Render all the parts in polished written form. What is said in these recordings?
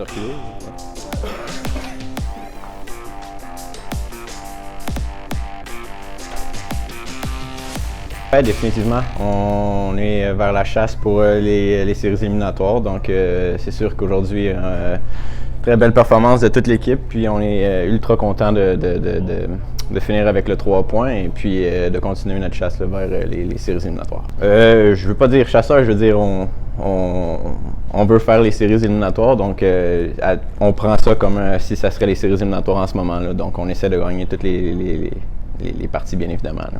peux-tu reculer? Ouais, définitivement. On est vers la chasse pour les séries éliminatoires. Donc, c'est sûr qu'aujourd'hui, très belle performance de toute l'équipe. Puis, on est ultra content de finir avec le 3 points et puis de continuer notre chasse là, vers les séries éliminatoires. Je ne veux pas dire chasseur, je veux dire on veut faire les séries éliminatoires. Donc, on prend ça comme si ça serait les séries éliminatoires en ce moment. Là. Donc, on essaie de gagner toutes les parties, bien évidemment. Là.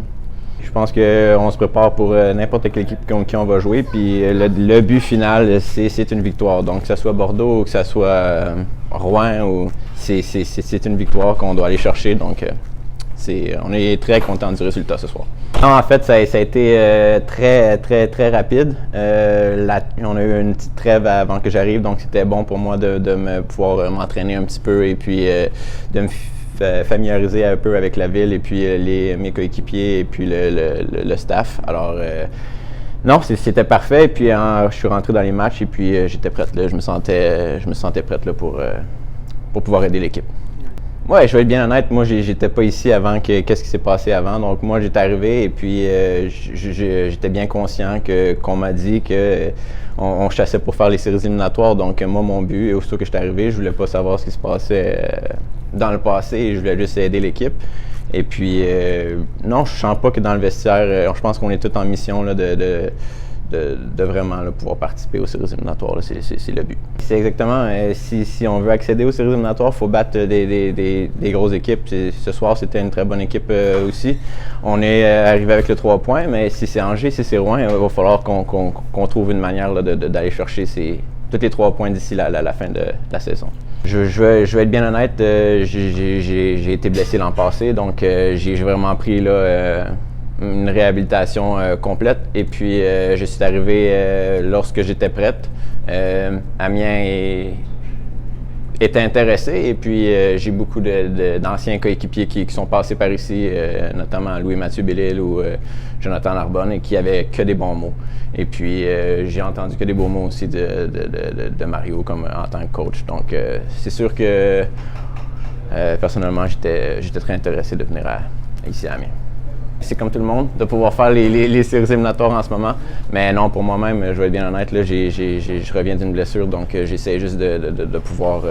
Je pense qu'on se prépare pour n'importe quelle équipe contre qui on va jouer. Puis le but final, c'est une victoire. Donc, que ce soit Bordeaux ou que ce soit Rouen, c'est une victoire qu'on doit aller chercher. Donc, on est très content du résultat ce soir. Non, en fait, ça a été très rapide. On a eu une petite trêve avant que j'arrive. Donc, c'était bon pour moi de pouvoir m'entraîner un petit peu et puis de me familiariser un peu avec la ville et puis mes coéquipiers et puis le staff. Alors, non, c'était parfait. Et puis, je suis rentré dans les matchs et puis j'étais prête là. Je me sentais prête là pour pouvoir aider l'équipe. Ouais, je vais être bien honnête, moi j'étais pas ici avant qu'est-ce qui s'est passé avant. Donc moi j'étais arrivé et puis j'étais bien conscient qu'on m'a dit qu'on chassait pour faire les séries éliminatoires. Donc moi mon but, aussitôt que j'étais arrivé, je voulais pas savoir ce qui se passait dans le passé et je voulais juste aider l'équipe. Et puis non, je sens pas que dans le vestiaire, je pense qu'on est tous en mission là, de vraiment là, pouvoir participer aux séries éliminatoires. C'est le but. C'est exactement, si on veut accéder aux séries éliminatoires, il faut battre des grosses équipes. Ce soir, c'était une très bonne équipe aussi. On est arrivé avec le 3 points, mais si c'est Angers, si c'est Rouen, il va falloir qu'on trouve une manière là, d'aller chercher tous les 3 points d'ici la fin de la saison. Je vais être bien honnête, j'ai été blessé l'an passé, donc j'ai vraiment pris là, une réhabilitation complète et puis je suis arrivé lorsque j'étais prête. Amiens était intéressé et puis j'ai beaucoup d'anciens coéquipiers qui sont passés par ici, notamment Louis-Mathieu Bellil ou Jonathan Narbonne et qui avaient que des bons mots. Et puis j'ai entendu que des beaux mots aussi de Mario en tant que coach. Donc c'est sûr que personnellement j'étais très intéressé de venir ici à Amiens. C'est comme tout le monde, de pouvoir faire les séries éliminatoires en ce moment. Mais non, pour moi-même, je vais être bien honnête, là, je reviens d'une blessure, donc j'essaie juste de pouvoir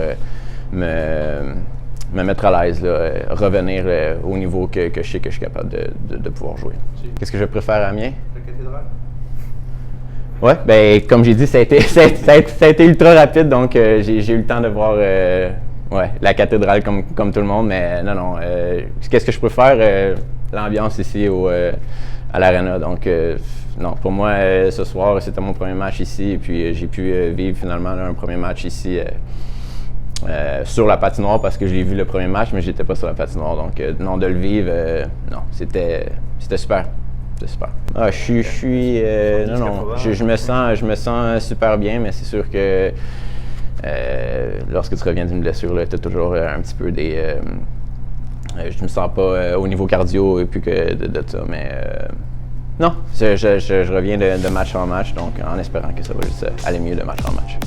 me mettre à l'aise, revenir au niveau que je sais que je suis capable de pouvoir jouer. Qu'est-ce que je préfère à Amiens? La cathédrale? Oui, ben comme j'ai dit, ça a été ultra rapide, donc j'ai eu le temps de voir la cathédrale comme tout le monde. Mais non, qu'est-ce que je préfère? L'ambiance ici à l'Arena. Donc, non, pour moi, ce soir, c'était mon premier match ici. Et puis, j'ai pu vivre finalement un premier match ici sur la patinoire parce que j'ai vu le premier match, mais j'étais pas sur la patinoire. Donc, non, de le vivre, non, c'était super. C'était super. Ah, je me sens super bien, mais c'est sûr que lorsque tu reviens d'une blessure, tu as toujours un petit peu je me sens pas au niveau cardio et plus que de ça, mais non, je reviens de match en match, donc en espérant que ça va juste aller mieux de match en match.